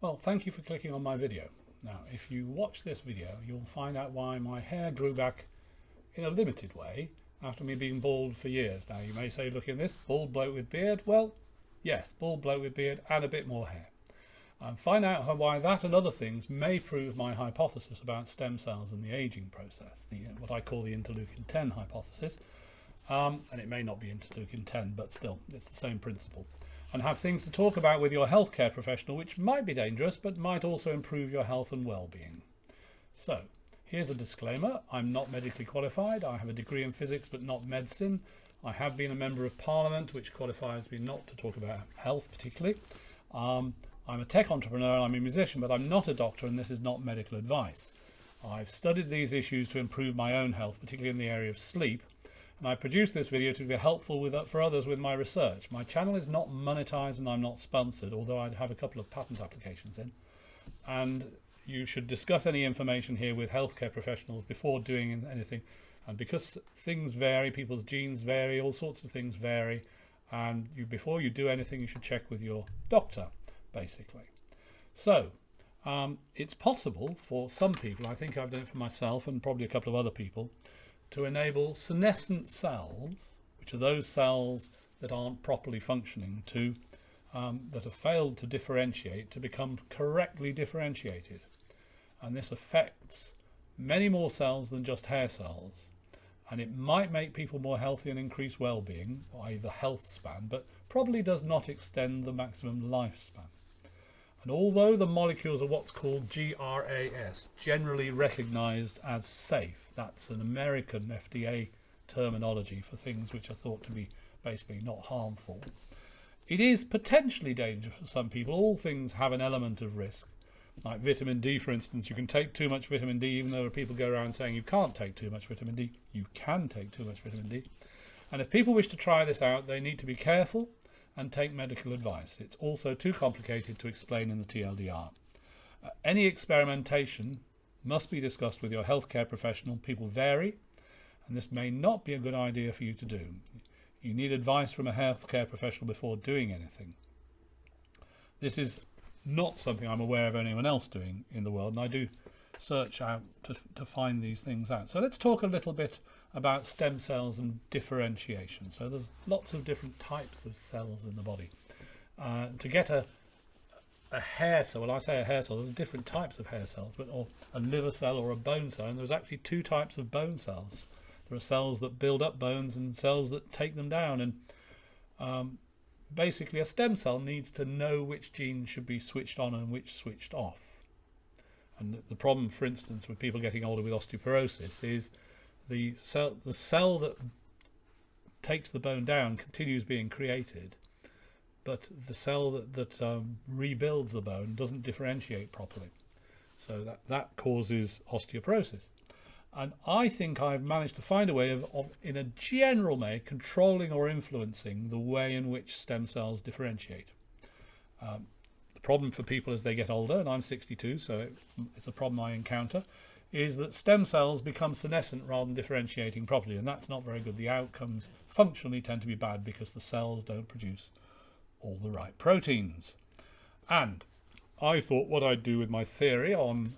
Well, thank you for clicking on my video. Now, if you watch this video, you'll find out why my hair grew back in a limited way after me being bald for years. Now, you may say, look in this, bald bloke with beard. Well, yes, bald bloke with beard and a bit more hair. And find out why that and other things may prove my hypothesis about stem cells and the aging process, what I call the interleukin 10 hypothesis. And it may not be interleukin 10, but still, it's the same principle. And have things to talk about with your healthcare professional, which might be dangerous, but might also improve your health and well-being. So, here's a disclaimer. I'm not medically qualified. I have a degree in physics, but not medicine. I have been a member of Parliament, which qualifies me not to talk about health particularly. I'm a tech entrepreneur and I'm a musician, but I'm not a doctor, and this is not medical advice. I've studied these issues to improve my own health, particularly in the area of sleep. And I produced this video to be helpful for others with my research. My channel is not monetized and I'm not sponsored, although I have a couple of patent applications in. And you should discuss any information here with healthcare professionals before doing anything. And because things vary, people's genes vary, all sorts of things vary, and before you do anything, you should check with your doctor, basically. So, it's possible for some people, I think I've done it for myself and probably a couple of other people, to enable senescent cells, which are those cells that aren't properly functioning, that have failed to differentiate, to become correctly differentiated. And this affects many more cells than just hair cells. And it might make people more healthy and increase well-being, i.e. the health span, but probably does not extend the maximum lifespan. And although the molecules are what's called GRAS, generally recognized as safe, that's an American FDA terminology for things which are thought to be basically not harmful, it is potentially dangerous for some people. All things have an element of risk. Like vitamin D, for instance, you can take too much vitamin D, even though people go around saying you can't take too much vitamin D. You can take too much vitamin D. And if people wish to try this out, they need to be careful and take medical advice. It's also too complicated to explain in the TLDR. Any experimentation must be discussed with your healthcare professional. People vary, and this may not be a good idea for you to do. You need advice from a healthcare professional before doing anything. This is not something I'm aware of anyone else doing in the world, and I do search out to find these things out. So let's talk a little bit about stem cells and differentiation. So there's lots of different types of cells in the body. To get a hair cell, well, I say a hair cell, there's different types of hair cells, or a liver cell or a bone cell, and there's actually two types of bone cells. There are cells that build up bones and cells that take them down, and basically a stem cell needs to know which genes should be switched on and which switched off. And the problem, for instance, with people getting older with osteoporosis is the cell that takes the bone down continues being created, but the cell that rebuilds the bone doesn't differentiate properly. So that causes osteoporosis. And I think I've managed to find a way of in a general way, controlling or influencing the way in which stem cells differentiate. The problem for people as they get older, and I'm 62, so it's a problem I encounter, is that stem cells become senescent rather than differentiating properly, and that's not very good. The outcomes functionally tend to be bad because the cells don't produce all the right proteins. And I thought what I'd do with my theory on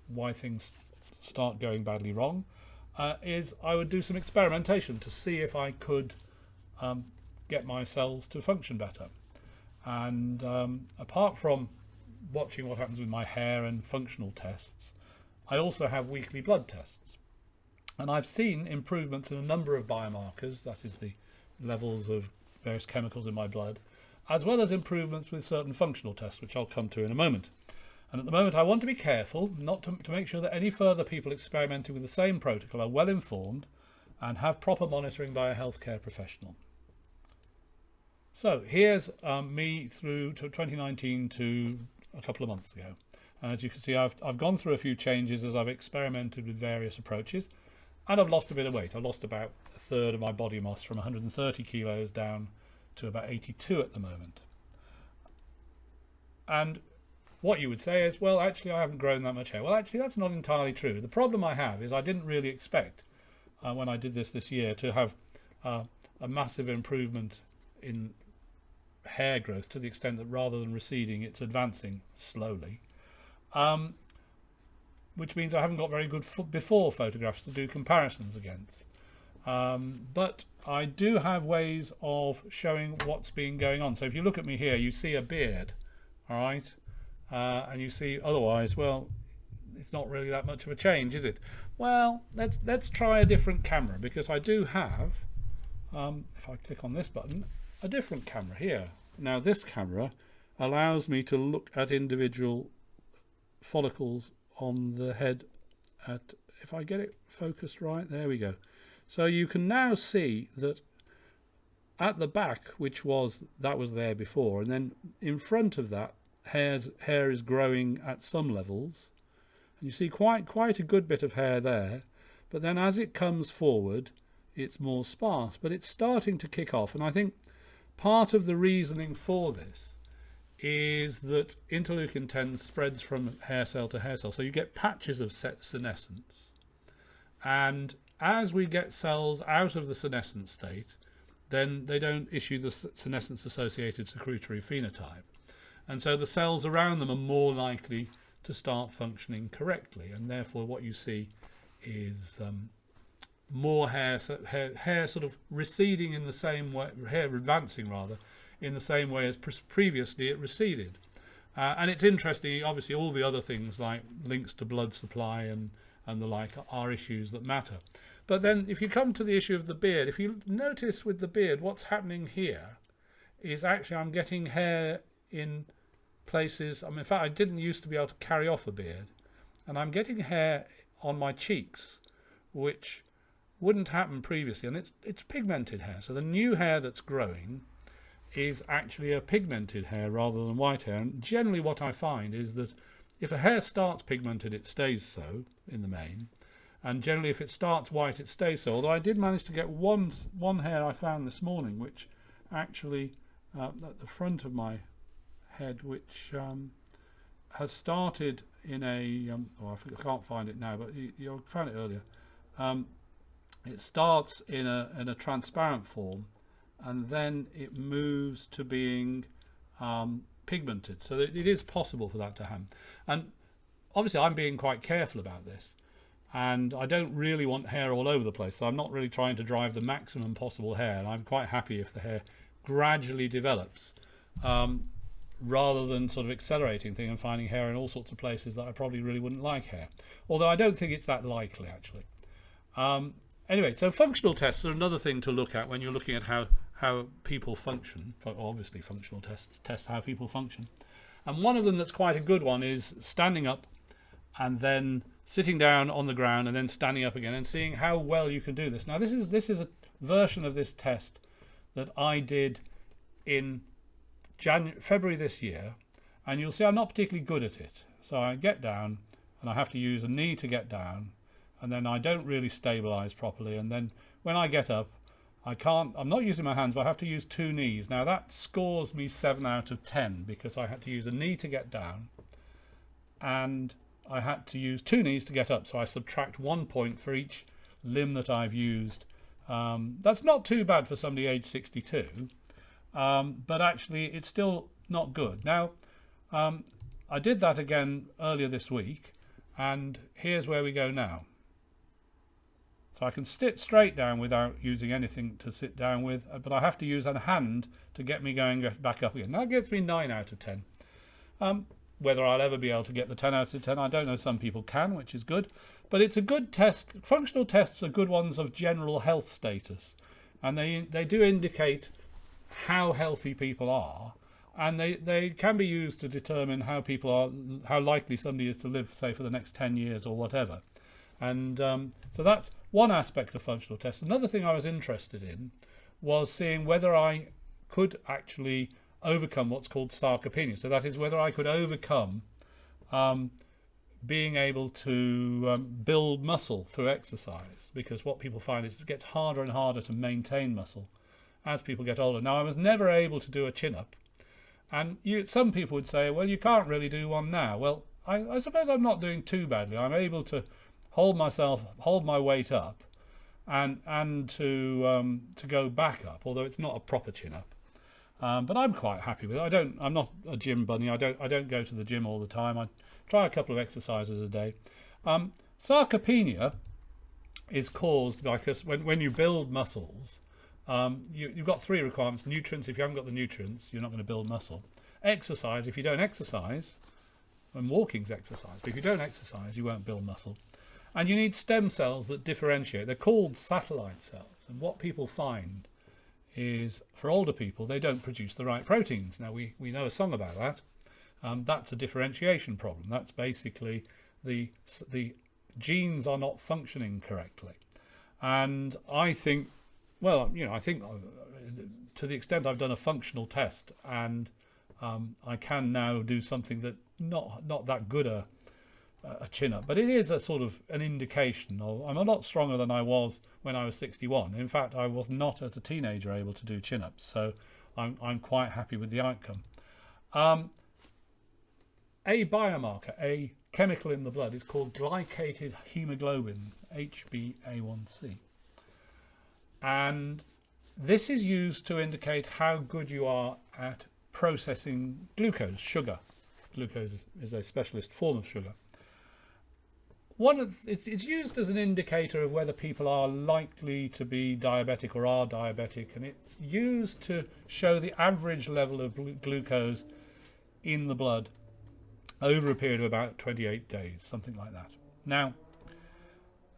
why things start going badly wrong is I would do some experimentation to see if I could get my cells to function better. And apart from watching what happens with my hair and functional tests, I also have weekly blood tests. And I've seen improvements in a number of biomarkers, that is the levels of various chemicals in my blood, as well as improvements with certain functional tests, which I'll come to in a moment. And at the moment I want to be careful not to make sure that any further people experimenting with the same protocol are well informed and have proper monitoring by a healthcare professional. So here's me through to 2019 to a couple of months ago. And as you can see, I've gone through a few changes as I've experimented with various approaches, and I've lost a bit of weight. I've lost about a third of my body mass from 130 kilos down to about 82 at the moment. And what you would say is, well, actually I haven't grown that much hair. Well, actually that's not entirely true. The problem I have is I didn't really expect when I did this year to have a massive improvement in hair growth to the extent that rather than receding, it's advancing slowly. Which means I haven't got very good before photographs to do comparisons against. But I do have ways of showing what's been going on. So if you look at me here, you see a beard, all right? And you see otherwise, well, it's not really that much of a change, is it? Well, let's try a different camera, because I do have, if I click on this button, a different camera here. Now this camera allows me to look at individual follicles on the head at, if I get it focused right, there we go. So you can now see that at the back, that was there before, and then in front of that, hair is growing at some levels, and you see quite a good bit of hair there. But then as it comes forward, it's more sparse, but it's starting to kick off. And I think part of the reasoning for this is that interleukin 10 spreads from hair cell to hair cell, so you get patches of senescence, and as we get cells out of the senescent state, then they don't issue the senescence associated secretory phenotype, and so the cells around them are more likely to start functioning correctly, and therefore what you see is more hair sort of receding in the same way, hair advancing rather, in the same way as previously it receded. And it's interesting, obviously all the other things like links to blood supply and the like are issues that matter. But then if you come to the issue of the beard, if you notice with the beard, what's happening here is actually I'm getting hair in places, in fact I didn't used to be able to carry off a beard, and I'm getting hair on my cheeks which wouldn't happen previously, and it's pigmented hair. So the new hair that's growing is actually a pigmented hair rather than white hair. And generally what I find is that if a hair starts pigmented, it stays so in the main, and generally if it starts white, it stays so. Although I did manage to get one hair I found this morning which actually at the front of my head, which has started in a I can't find it now, but you found it earlier. It starts in a transparent form, and then it moves to being pigmented, so that it is possible for that to happen. And obviously I'm being quite careful about this, and I don't really want hair all over the place, so I'm not really trying to drive the maximum possible hair, and I'm quite happy if the hair gradually develops, rather than sort of accelerating thing and finding hair in all sorts of places that I probably really wouldn't like hair, although I don't think it's that likely actually. Anyway, so functional tests are another thing to look at when you're looking at how people function. Obviously functional tests test how people function, and one of them that's quite a good one is standing up and then sitting down on the ground and then standing up again, and seeing how well you can do this. Now this is a version of this test that I did in February this year, and you'll see I'm not particularly good at it. So I get down and I have to use a knee to get down, and then I don't really stabilize properly, and then when I get up I'm not using my hands, but I have to use two knees. Now that scores me 7 out of 10 because I had to use a knee to get down and I had to use two knees to get up, so I subtract 1 point for each limb that I've used. That's not too bad for somebody aged 62, but actually it's still not good. Now I did that again earlier this week, and here's where we go now. So I can sit straight down without using anything to sit down with, but I have to use a hand to get me going back up again. That gets me 9 out of 10. Whether I'll ever be able to get the 10 out of 10, I don't know. Some people can, which is good. But it's a good test. Functional tests are good ones of general health status, and they do indicate how healthy people are, and they can be used to determine how people are, how likely somebody is to live, say, for the next 10 years or whatever. And so that's one aspect of functional tests. Another thing I was interested in was seeing whether I could actually overcome what's called sarcopenia. So that is whether I could overcome being able to build muscle through exercise, because what people find is it gets harder and harder to maintain muscle as people get older. Now I was never able to do a chin-up, and some people would say, well, you can't really do one now. Well, I suppose I'm not doing too badly. I'm able to hold my weight up and to go back up, although it's not a proper chin-up. but I'm quite happy with it. I'm not a gym bunny. I don't go to the gym all the time. I try a couple of exercises a day. Sarcopenia is caused because when you build muscles, you've got three requirements. Nutrients. If you haven't got the nutrients, you're not going to build muscle. Exercise. If you don't exercise, and walking's exercise, but if you don't exercise, you won't build muscle. And you need stem cells that differentiate. They're called satellite cells. And what people find is, for older people, they don't produce the right proteins. Now, we know a song about that. That's a differentiation problem. That's basically the genes are not functioning correctly. And I think, well, I think to the extent I've done a functional test, and I can now do something that not that good a chin-up, but it is a sort of an indication of I'm a lot stronger than I was when I was 61. In fact, I was not as a teenager able to do chin-ups, so I'm quite happy with the outcome. A biomarker, a chemical in the blood, is called glycated hemoglobin, HbA1c, and this is used to indicate how good you are at processing glucose, sugar. Glucose is a specialist form of sugar. It's used as an indicator of whether people are likely to be diabetic or are diabetic, and it's used to show the average level of glucose in the blood over a period of about 28 days, something like that. Now,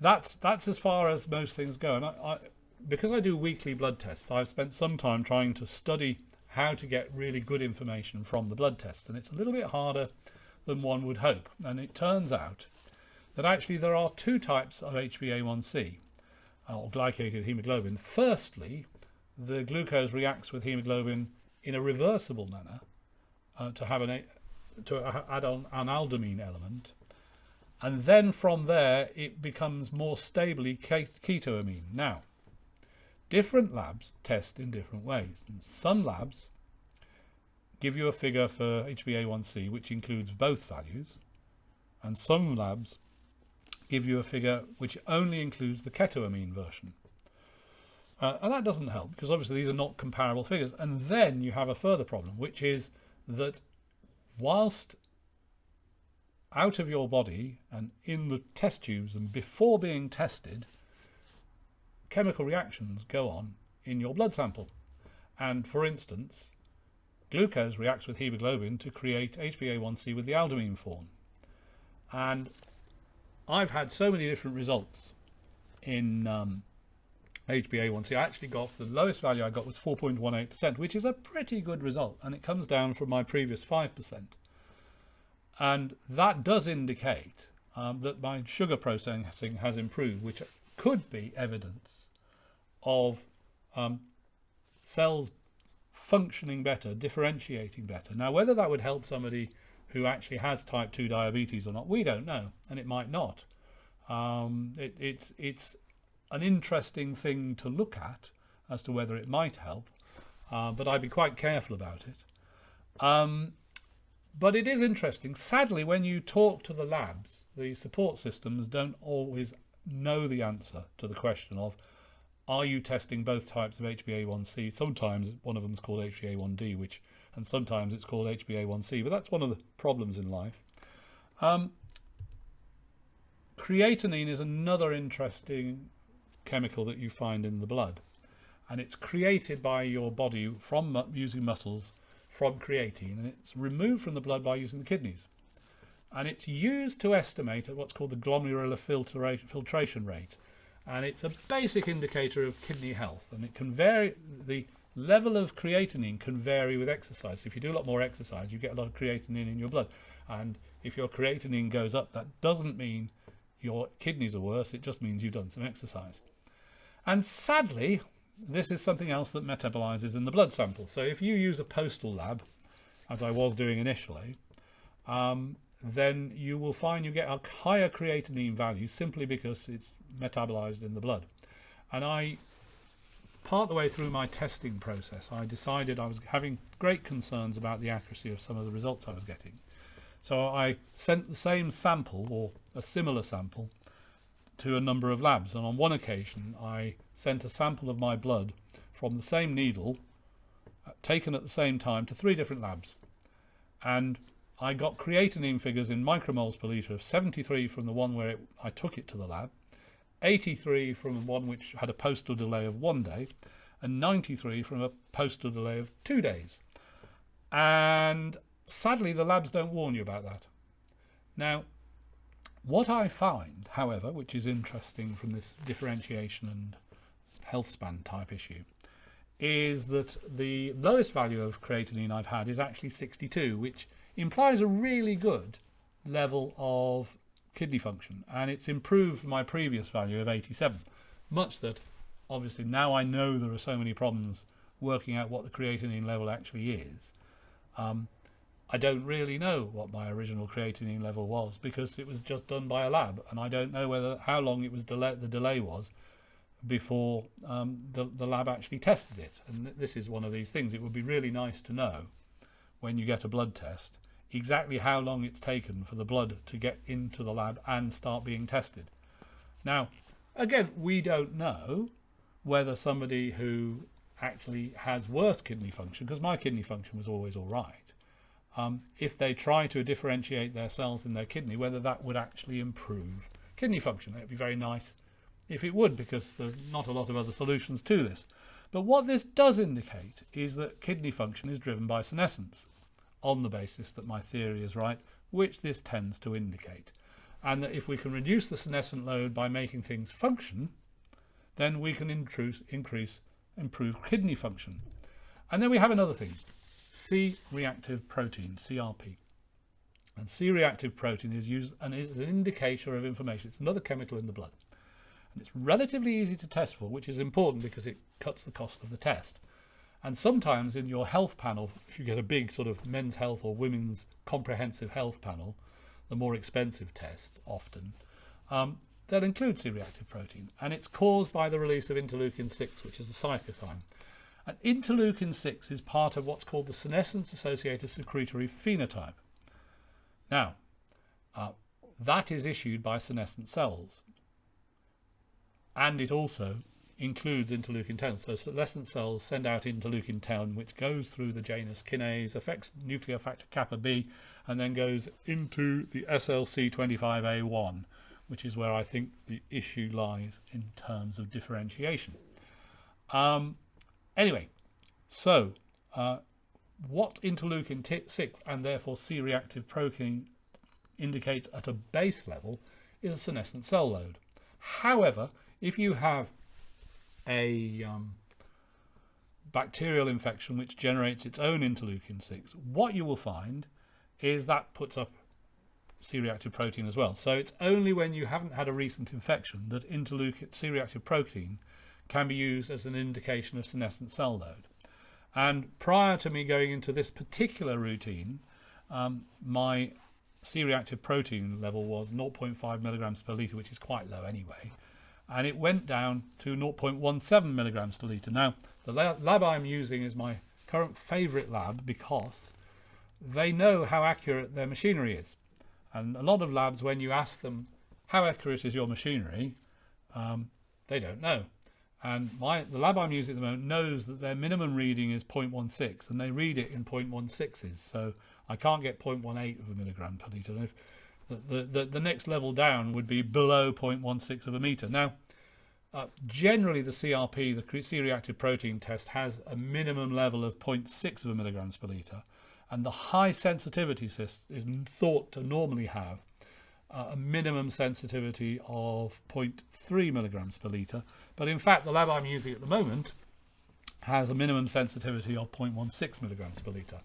that's as far as most things go, and because I do weekly blood tests, I've spent some time trying to study how to get really good information from the blood tests, and it's a little bit harder than one would hope. And it turns out that actually there are two types of HbA1c, or glycated hemoglobin. Firstly, the glucose reacts with hemoglobin in a reversible manner to add on an aldamine element, and then from there it becomes more stably ketoamine. Now, different labs test in different ways, and some labs give you a figure for HbA1c which includes both values, and some labs give you a figure which only includes the ketoamine version. And that doesn't help, because obviously these are not comparable figures. And then you have a further problem, which is that whilst out of your body and in the test tubes and before being tested, chemical reactions go on in your blood sample. And for instance, glucose reacts with hemoglobin to create HbA1c with the aldamine form. And I've had so many different results in HbA1c. I actually got, the lowest value I got was 4.18%, which is a pretty good result, and it comes down from my previous 5%. And that does indicate that my sugar processing has improved, which could be evidence of cells functioning better, differentiating better. Now, whether that would help somebody who actually has type 2 diabetes or not, we don't know, and it might not. It's an interesting thing to look at as to whether it might help, but I'd be quite careful about it. But it is interesting. Sadly, when you talk to the labs, the support systems don't always know the answer to the question of, are you testing both types of HbA1c? Sometimes one of them is called HbA1d, and sometimes it's called HbA1c, but that's one of the problems in life. Creatinine is another interesting chemical that you find in the blood, and it's created by your body from using muscles from creatine, and it's removed from the blood by using the kidneys, and it's used to estimate at what's called the glomerular filtration rate, and it's a basic indicator of kidney health, and it can vary. The level of creatinine can vary with exercise. If you do a lot more exercise, you get a lot of creatinine in your blood, and if your creatinine goes up, that doesn't mean your kidneys are worse, it just means you've done some exercise. And sadly, this is something else that metabolizes in the blood sample. So if you use a postal lab, as I was doing initially, then you will find you get a higher creatinine value simply because it's metabolized in the blood. And part of the way through my testing process, I decided I was having great concerns about the accuracy of some of the results I was getting. So I sent the same sample, or a similar sample, to a number of labs, and on one occasion I sent a sample of my blood from the same needle taken at the same time to 3 different labs. And I got creatinine figures in micromoles per litre of 73 from the one where I took it to the lab, 83 from one which had a postal delay of 1 day, and 93 from a postal delay of 2 days. And sadly, the labs don't warn you about that. Now, what I find, however, which is interesting from this differentiation and health span type issue, is that the lowest value of creatinine I've had is actually 62, which implies a really good level of kidney function, and it's improved my previous value of 87, much that obviously now I know there are so many problems working out what the creatinine level actually is. I don't really know what my original creatinine level was because it was just done by a lab, and I don't know how long it was the delay was before the lab actually tested it. And this is one of these things. It would be really nice to know when you get a blood test exactly how long it's taken for the blood to get into the lab and start being tested. Now, again, we don't know whether somebody who actually has worse kidney function, because my kidney function was always all right, if they try to differentiate their cells in their kidney, whether that would actually improve kidney function. That would be very nice if it would, because there's not a lot of other solutions to this. But what this does indicate is that kidney function is driven by senescence, on the basis that my theory is right, which this tends to indicate. And that if we can reduce the senescent load by making things function, then we can improve kidney function. And then we have another thing, C-reactive protein, CRP. And C-reactive protein is used and is an indicator of inflammation. It's another chemical in the blood. And it's relatively easy to test for, which is important because it cuts the cost of the test. And sometimes in your health panel, if you get a big sort of men's health or women's comprehensive health panel, the more expensive test often, they'll include C-reactive protein. And it's caused by the release of interleukin-6, which is a cytokine. And interleukin-6 is part of what's called the senescence-associated secretory phenotype. Now, that is issued by senescent cells. And it also includes interleukin-10. So senescent cells send out interleukin-10, which goes through the Janus kinase, affects nuclear factor kappa B, and then goes into the SLC25A1, which is where I think the issue lies in terms of differentiation. Anyway, so what interleukin-6 and therefore C-reactive protein indicates at a base level is a senescent cell load. However, if you have a bacterial infection which generates its own interleukin-6, what you will find is that puts up C-reactive protein as well. So it's only when you haven't had a recent infection that C-reactive protein can be used as an indication of senescent cell load. And prior to me going into this particular routine, my C-reactive protein level was 0.5 milligrams per litre, which is quite low anyway. And it went down to 0.17 milligrams per litre. Now, the lab I'm using is my current favourite lab because they know how accurate their machinery is. And a lot of labs, when you ask them, how accurate is your machinery, they don't know. And the lab I'm using at the moment knows that their minimum reading is 0.16, and they read it in 0.16s. So I can't get 0.18 of a milligram per litre. And if the next level down would be below 0.16 of a metre. Now, generally the CRP, the C-reactive protein test, has a minimum level of 0.6 of a milligrams per litre, and the high sensitivity test is thought to normally have a minimum sensitivity of 0.3 milligrams per litre. But in fact, the lab I'm using at the moment has a minimum sensitivity of 0.16 milligrams per litre,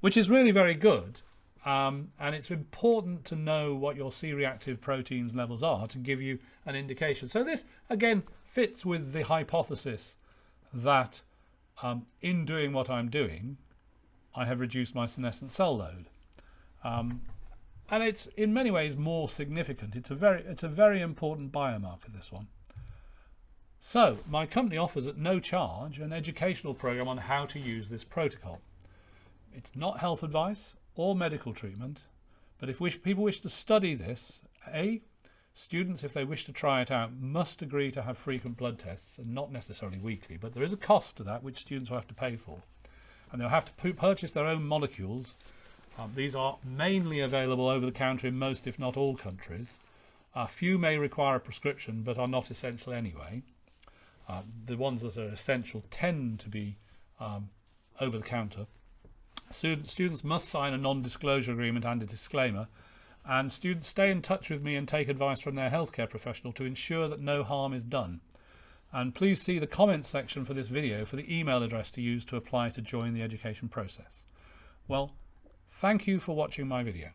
which is really very good. And it's important to know what your C-reactive proteins levels are to give you an indication. So this, again, fits with the hypothesis that in doing what I'm doing, I have reduced my senescent cell load. And it's in many ways more significant. It's a very important biomarker, this one. So my company offers at no charge an educational program on how to use this protocol. It's not health advice or medical treatment, but if people wish to study this, students, if they wish to try it out, must agree to have frequent blood tests, and not necessarily weekly, but there is a cost to that which students will have to pay for. and they'll have to purchase their own molecules. These are mainly available over the counter in most, if not all, countries. A few may require a prescription but are not essential anyway. The ones that are essential tend to be over the counter. Students must sign a non-disclosure agreement and a disclaimer, and students stay in touch with me and take advice from their healthcare professional to ensure that no harm is done. And please see the comments section for this video for the email address to use to apply to join the education process. Well, thank you for watching my video.